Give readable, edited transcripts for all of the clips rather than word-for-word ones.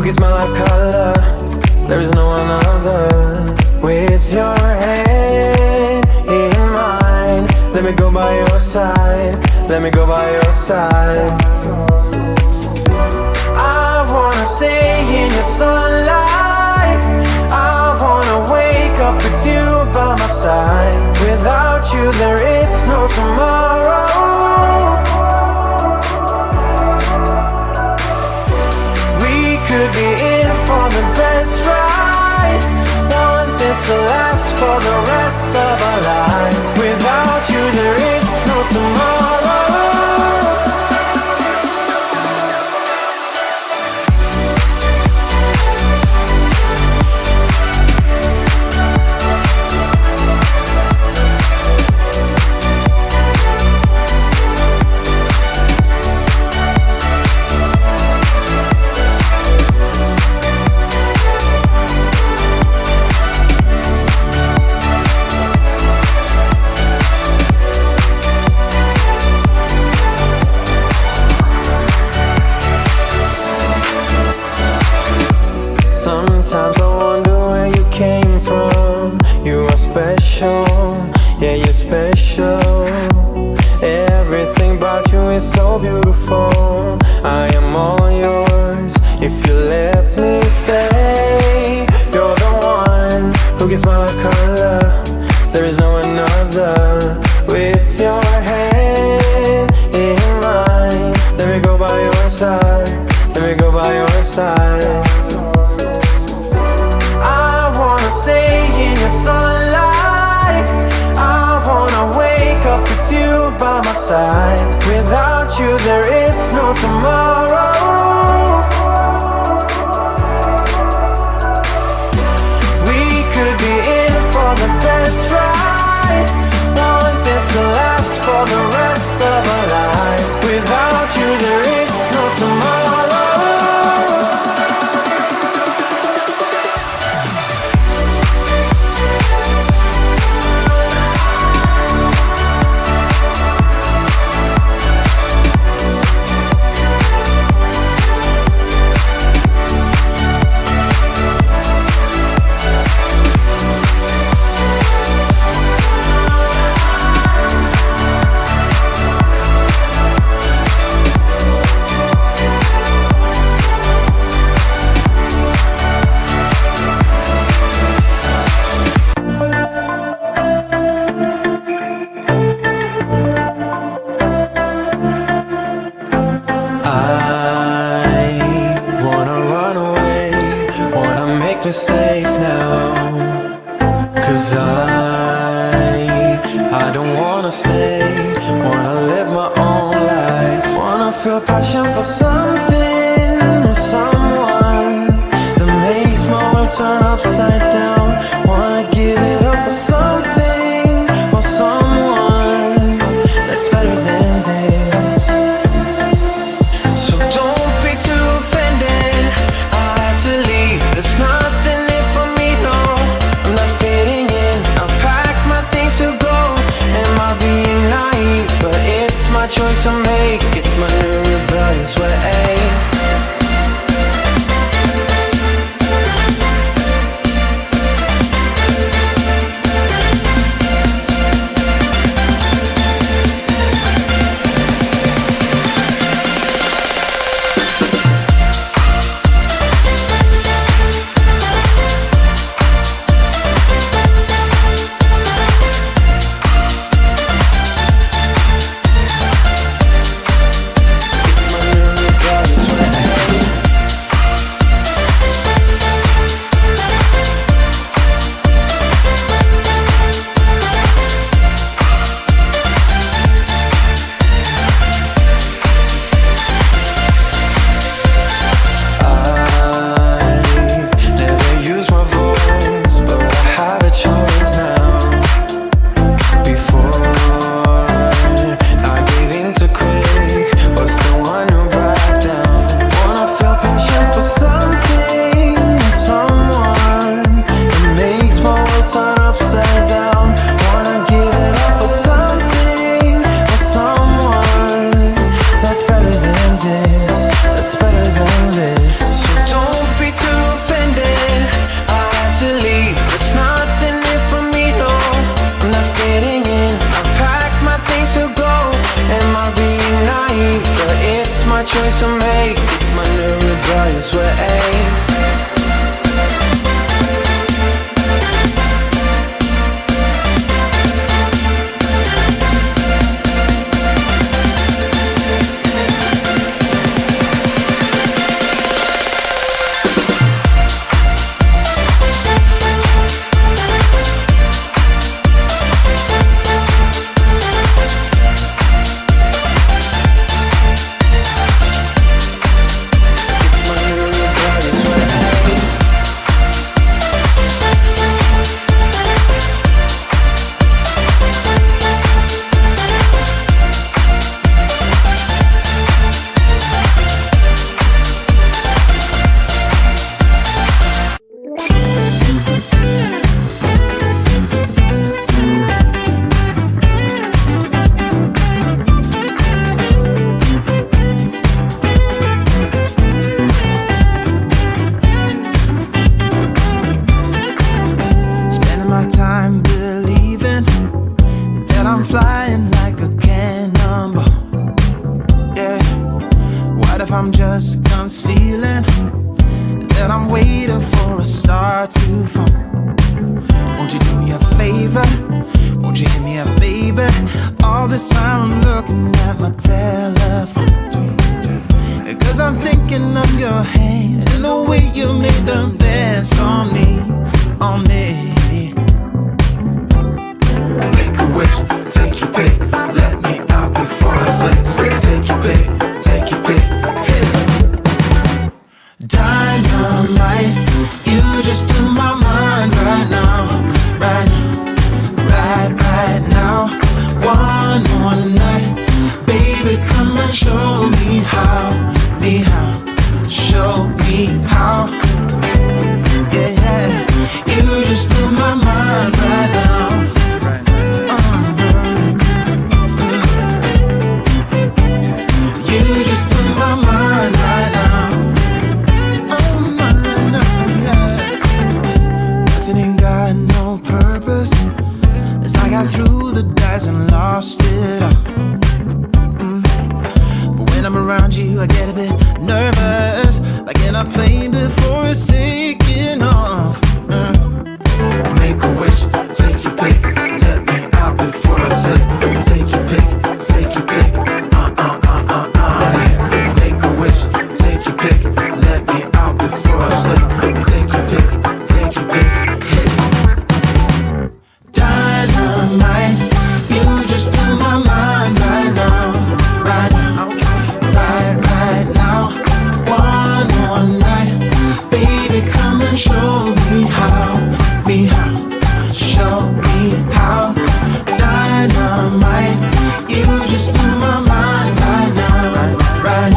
gives my life color. There is no one other. With your hand in mine, let me go by your side. Let me go by your side. I wanna stay in your sunlight. I wanna wake up with you by my side. Without you there is no tomorrow. We could be in for the best ride. Want this to last for the rest of our lives. Without you there is no tomorrow. Sometimes I wonder where you came from. You are special, yeah, you're special. Everything about you is so beautiful. I am all yours if you let me stay. You're the one who gives my life color. There is no another. With your hand in mine, let me go by your side. Let me go by your side. Stay in your sunlight. I wanna wake up with you by my side. Without you there is no tomorrow. We could be in for the best ride. Want this to last for the rest of our lives. Without you there is no tomorrow. Mistakes now, 'cause I don't wanna stay. Wanna live my own life. Wanna feel passion for something or someone that makes my world turn upside down. Wanna give it up for something or someone that's better than this. So don't be too offended. I have to leave. There's nothing in for me, no. I'm not fitting in. I pack my things to go. Am I being naive? But it's my choice to make. It's my new rebellious way. that I'm waiting for a star to fall. Won't you do me a favor? Won't you hit me up, baby? All this time I'm looking at my telephone, 'cause I'm thinking of your hands and the way you make them dance on me, on me. Make a wish, take your pick, let me out before I slip. Take your pick, take your pick, hit it. Dynamite, you just blew my mind right now, right now, right now. One more night, baby, come and show me how, show me how. Yeah, yeah, you just blew my mind right now. You just blew my mind right now. Oh, no, no, yeah. Nothing ain't got no purpose. It's like I threw the dice and lost it all. But when I'm around you, I get a bit nervous, like in a plane before it's taking off. Make a wish, take your pick, let me out before I slip. Take your pick, take your pick. Make a wish, take your pick, let me out before I slip. Take your pick, take your pick, hit it. Dynamite, you just blew my mind right now, right now, right now. One more night, baby, come and show me how, show me how. Dynamite, you just blew my mind right now, right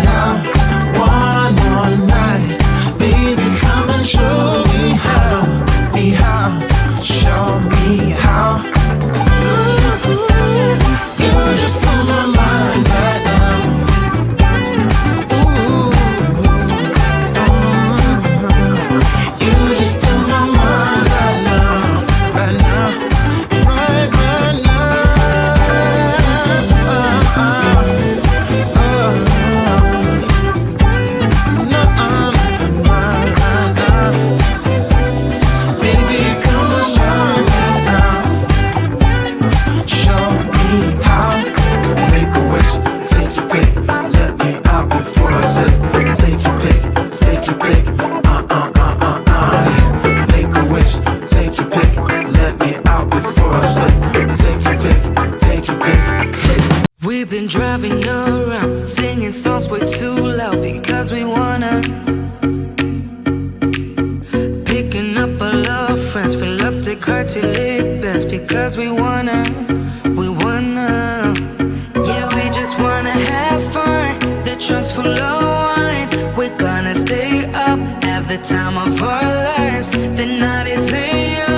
now. One more night, baby, come and show me how, show me how. You just blew my mind right now. You just blew my mind right now, right now, right now. Baby, come and show me now, show me how. Make a wish, take your pick, let me out before I slip. Take your pick, take your pick, Make a wish, take your pick, let me out before I slip. Take your pick, take your pick, hit it. We've been driving around, singing songs way too loud because we wanna. Picking up our love friends, fill up the car till it bends because we wanna. Yeah, we just wanna have fun. The trunk's full of wine. We're gonna stay up, have the time of our lives. The night is young.